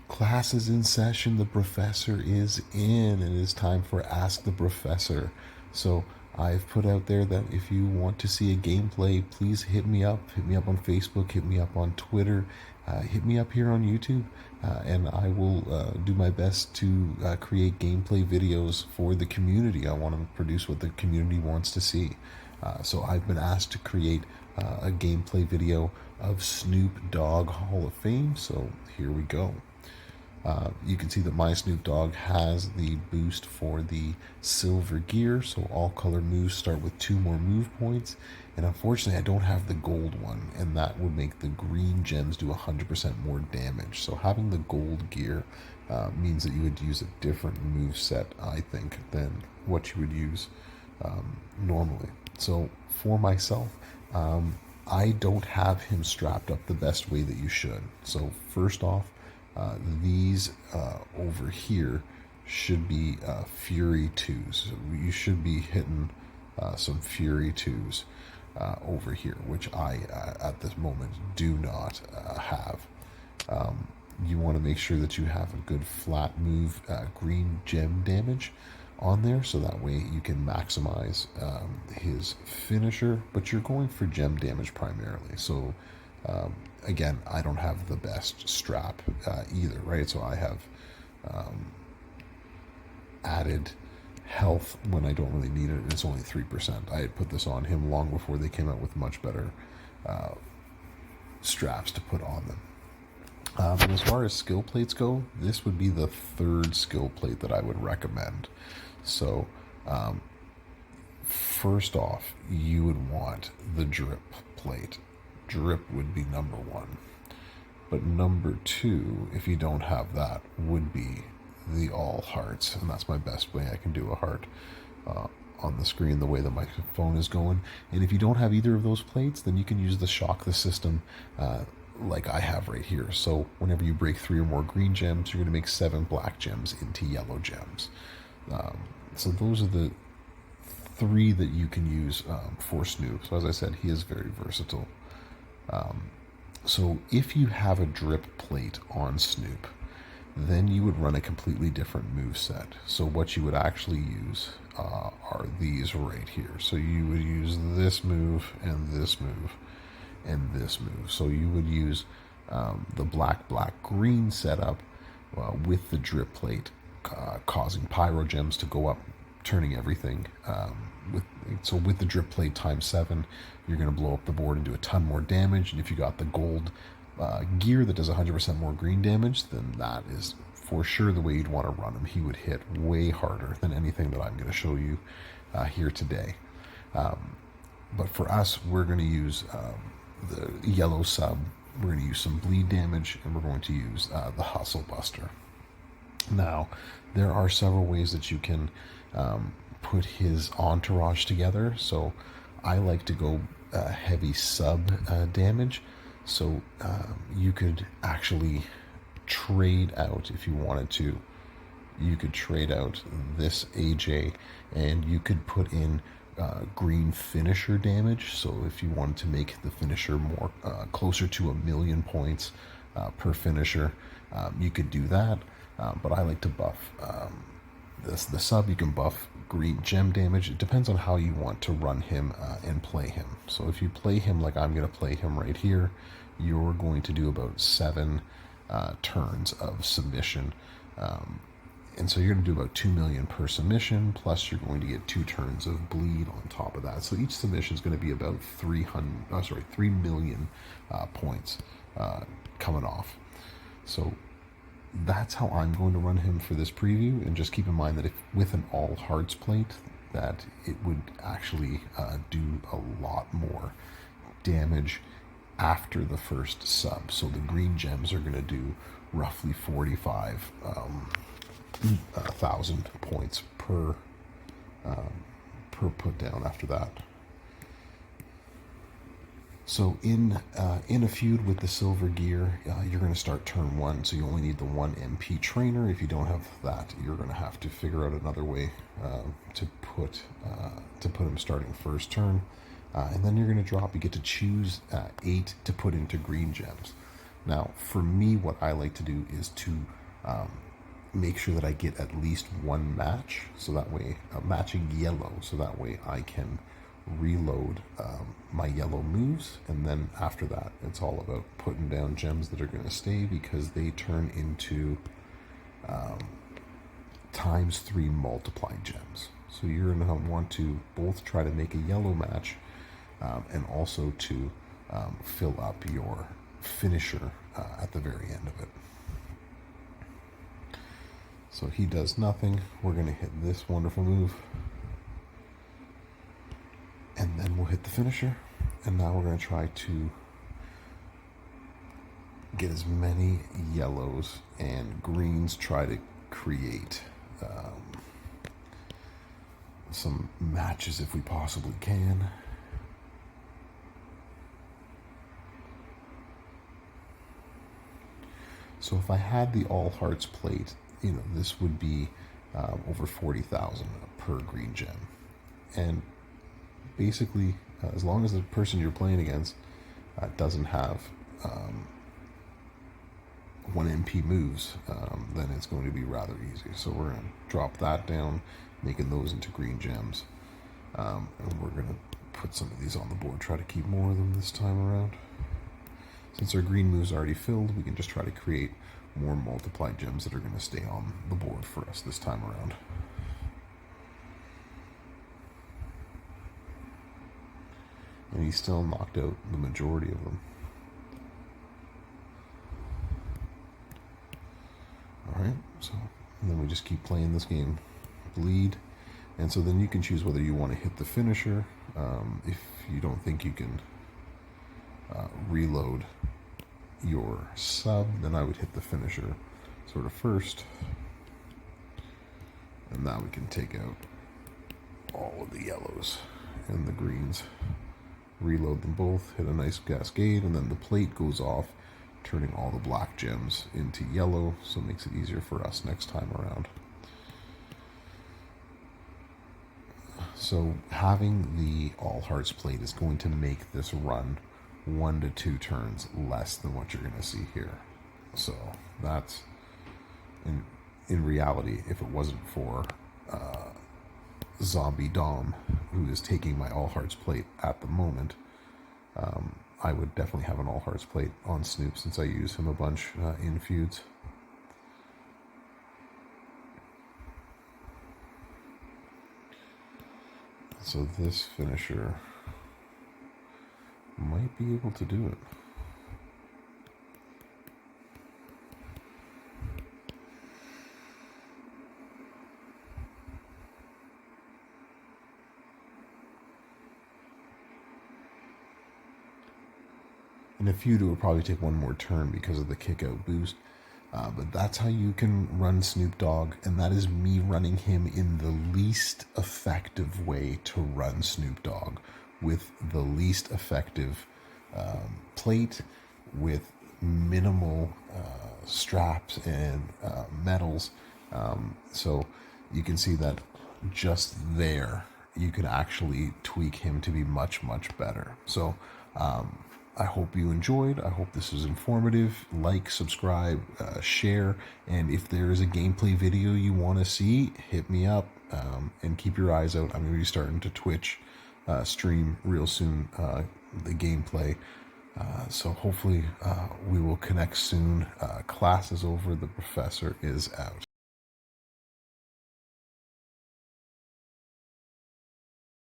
Class is in session. The professor is in, and it is time for Ask the Professor. So I've put out there that if you want to see a gameplay, please hit me up. Hit me up on Facebook. Hit me up on Twitter. Hit me up here on YouTube, and I will do my best to create gameplay videos for the community. I want to produce what the community wants to see. So I've been asked to create a gameplay video of Snoop Dogg Hall of Fame. So here we go. You can see that my Snoop Dogg has the boost for the silver gear, so all color moves start with 2 more move points. And unfortunately, I don't have the gold one, and that would make the green gems do 100% more damage. So having the gold gear means that you would use a different move set, I think, than what you would use normally. So for myself, I don't have him strapped up the best way that you should. So first off, these over here should be Fury 2s. You should be hitting some Fury 2s over here, which I, at this moment, do not have. You want to make sure that you have a good flat move green gem damage on there, so that way you can maximize his finisher, but you're going for gem damage primarily. So again, I don't have the best strap either, right? So I have added health when I don't really need it, and it's only 3%. I had put this on him long before they came out with much better straps to put on them. And as far as skill plates go, this would be the 3rd skill plate that I would recommend. So first off, you would want the drip plate. Drip would be number 1. But number 2, if you don't have that, would be the all hearts. And that's my best way I can do a heart on the screen, the way the microphone is going. And if you don't have either of those plates, then you can use the shock the system like I have right here. So whenever you break 3 or more green gems, you're going to make 7 black gems into yellow gems. So those are the 3 that you can use for Snoop. So as I said, he is very versatile. So if you have a drip plate on Snoop, then you would run a completely different move set. So what you would actually use are these right here. So you would use this move and this move and this move. So you would use the black-green setup with the drip plate, causing pyro gems to go up, turning everything. With the drip plate times 7, you're going to blow up the board and do a ton more damage. And if you got the gold gear that does 100% more green damage, then that is for sure the way you'd want to run him. He would hit way harder than anything that I'm going to show you here today. But for us, we're going to use the yellow sub, we're going to use some bleed damage, and we're going to use the Hustle Buster. Now, there are several ways that you can put his entourage together. So I like to go heavy sub damage. So you could actually trade out, if you wanted to, you could trade out this AJ and you could put in green finisher damage. So if you wanted to make the finisher more closer to 1,000,000 points per finisher, you could do that. But I like to buff the sub. You can buff green gem damage. It depends on how you want to run him and play him. So if you play him like I'm going to play him right here, you're going to do about 7 turns of submission. And so you're going to do about 2 million per submission, plus you're going to get 2 turns of bleed on top of that. So each submission is going to be about 3 million points coming off. So that's how I'm going to run him for this preview. And just keep in mind that if with an all hearts plate, that it would actually do a lot more damage after the first sub. So the green gems are going to do roughly 45,000 points per put down after that. So in a feud with the silver gear, you're going to start turn 1, so you only need the 1 MP trainer. If you don't have that, you're going to have to figure out another way to put him starting first turn. And then you're going to drop. You get to choose 8 to put into green gems. Now, for me, what I like to do is to make sure that I get at least one match, so that way, matching yellow, so that way I can reload my yellow moves, and then after that, it's all about putting down gems that are going to stay, because they turn into ×3 multiplied gems. So you're going to want to both try to make a yellow match and also to fill up your finisher at the very end of it. So he does nothing. We're going to hit this wonderful move. And then we'll hit the finisher. And now we're going to try to get as many yellows and greens, try to create some matches if we possibly can. So if I had the all hearts plate, this would be over 40,000 per green gem. And basically, as long as the person you're playing against doesn't have 1 MP moves, then it's going to be rather easy. So we're going to drop that down, making those into green gems. And we're going to put some of these on the board, try to keep more of them this time around. Since our green move's already filled, we can just try to create more multiplied gems that are going to stay on the board for us this time around. And he still knocked out the majority of them. Alright, so and then we just keep playing this game. Bleed. And so then you can choose whether you want to hit the finisher. If you don't think you can reload your sub, then I would hit the finisher sort of first. And now we can take out all of the yellows and the greens. Reload them both, hit a nice cascade, and then the plate goes off, turning all the black gems into yellow, so it makes it easier for us next time around. So having the all hearts plate is going to make this run 1 to 2 turns less than what you're going to see here. So that's, in reality, if it wasn't for Zombie Dom, who is taking my all hearts plate at the moment, I would definitely have an all hearts plate on Snoop, since I use him a bunch in feuds. So this finisher might be able to do it. In a feud, it would probably take 1 more turn because of the kick out boost. But that's how you can run Snoop Dogg, and that is me running him in the least effective way to run Snoop Dogg, with the least effective plate, with minimal straps and medals. So you can see that just there, you can actually tweak him to be much, much better. So I hope you enjoyed. I hope this was informative. Like, subscribe, share, and if there is a gameplay video you want to see, hit me up, and keep your eyes out. I'm going to be starting to Twitch stream real soon, the gameplay. So hopefully we will connect soon. Class is over. The professor is out.